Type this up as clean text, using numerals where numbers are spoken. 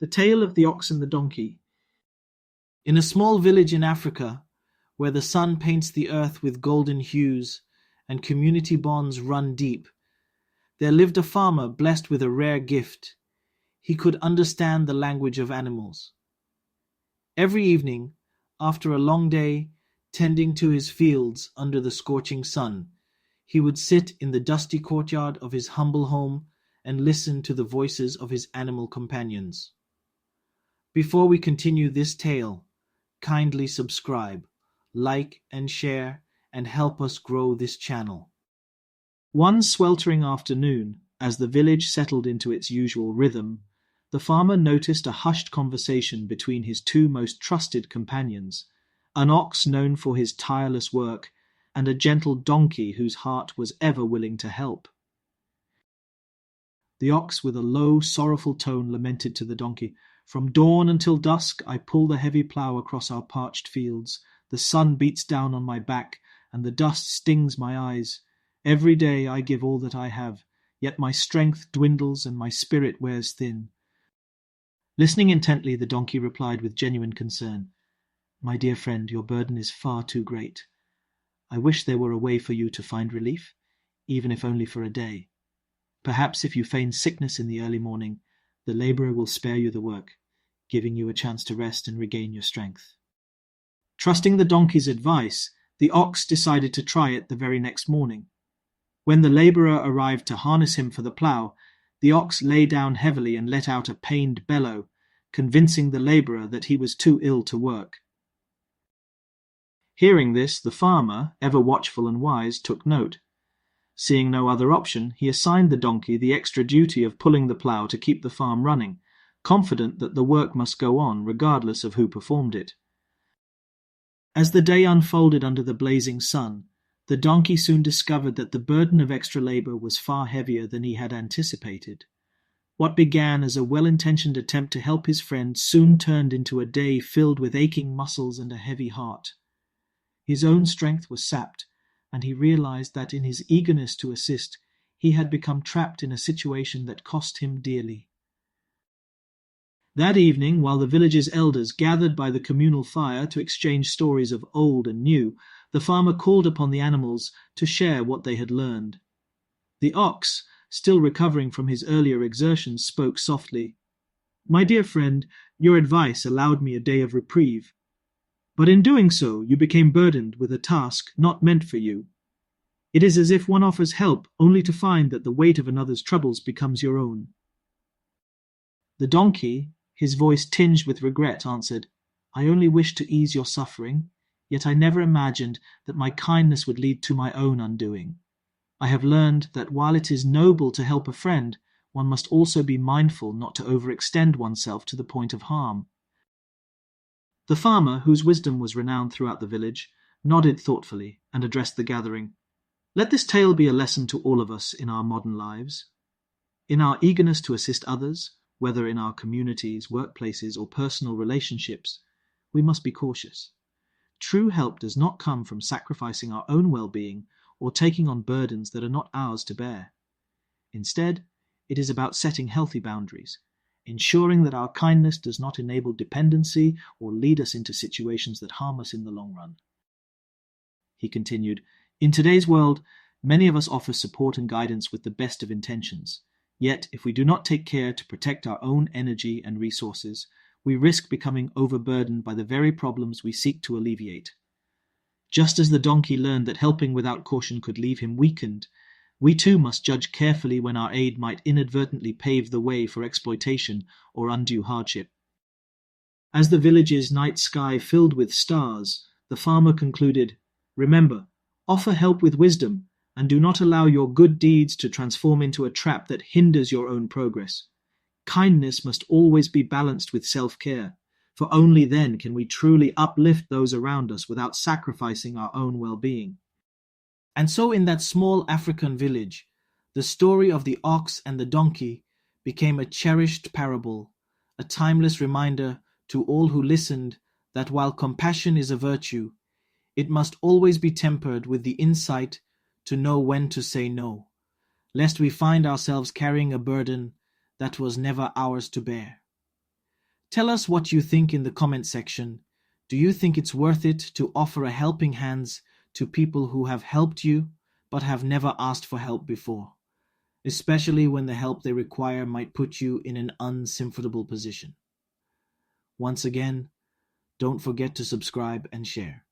The Tale of the Ox and the Donkey. In a small village in Africa, where the sun paints the earth with golden hues and community bonds run deep, there lived a farmer blessed with a rare gift. He could understand the language of animals. Every evening, after a long day tending to his fields under the scorching sun, he would sit in the dusty courtyard of his humble home and listen to the voices of his animal companions. Before we continue this tale, kindly subscribe, like and share, and help us grow this channel. One sweltering afternoon, as the village settled into its usual rhythm, the farmer noticed a hushed conversation between his two most trusted companions, an ox known for his tireless work, and a gentle donkey whose heart was ever willing to help. The ox, with a low, sorrowful tone, lamented to the donkey, "From dawn until dusk I pull the heavy plough across our parched fields. The sun beats down on my back, and the dust stings my eyes. Every day I give all that I have, yet my strength dwindles and my spirit wears thin." Listening intently, the donkey replied with genuine concern, "My dear friend, your burden is far too great. I wish there were a way for you to find relief, even if only for a day. Perhaps if you feign sickness in the early morning, the labourer will spare you the work, giving you a chance to rest and regain your strength." Trusting the donkey's advice, the ox decided to try it the very next morning. When the labourer arrived to harness him for the plough, the ox lay down heavily and let out a pained bellow, convincing the labourer that he was too ill to work. Hearing this, the farmer, ever watchful and wise, took note. Seeing no other option, he assigned the donkey the extra duty of pulling the plough to keep the farm running, confident that the work must go on regardless of who performed it. As the day unfolded under the blazing sun, the donkey soon discovered that the burden of extra labour was far heavier than he had anticipated. What began as a well-intentioned attempt to help his friend soon turned into a day filled with aching muscles and a heavy heart. His own strength was sapped, and he realized that in his eagerness to assist, he had become trapped in a situation that cost him dearly. That evening, while the village's elders gathered by the communal fire to exchange stories of old and new, the farmer called upon the animals to share what they had learned. The ox, still recovering from his earlier exertions, spoke softly. "My dear friend, your advice allowed me a day of reprieve. But in doing so, you became burdened with a task not meant for you. It is as if one offers help only to find that the weight of another's troubles becomes your own." The donkey, his voice tinged with regret, answered, "I only wished to ease your suffering, yet I never imagined that my kindness would lead to my own undoing. I have learned that while it is noble to help a friend, one must also be mindful not to overextend oneself to the point of harm." The farmer, whose wisdom was renowned throughout the village, nodded thoughtfully and addressed the gathering. "Let this tale be a lesson to all of us in our modern lives. In our eagerness to assist others, whether in our communities, workplaces, or personal relationships, we must be cautious. True help does not come from sacrificing our own well-being or taking on burdens that are not ours to bear. Instead, it is about setting healthy boundaries, ensuring that our kindness does not enable dependency or lead us into situations that harm us in the long run." He continued, "In today's world, many of us offer support and guidance with the best of intentions. Yet, if we do not take care to protect our own energy and resources, we risk becoming overburdened by the very problems we seek to alleviate. Just as the donkey learned that helping without caution could leave him weakened, we too must judge carefully when our aid might inadvertently pave the way for exploitation or undue hardship." As the village's night sky filled with stars, the farmer concluded, "Remember, offer help with wisdom, and do not allow your good deeds to transform into a trap that hinders your own progress. Kindness must always be balanced with self-care, for only then can we truly uplift those around us without sacrificing our own well-being." And so in that small African village, the story of the ox and the donkey became a cherished parable, a timeless reminder to all who listened that while compassion is a virtue, it must always be tempered with the insight to know when to say no, lest we find ourselves carrying a burden that was never ours to bear. Tell us what you think in the comment section. Do you think it's worth it to offer a helping hand to people who have helped you but have never asked for help before, especially when the help they require might put you in an uncomfortable position? Once again, don't forget to subscribe and share.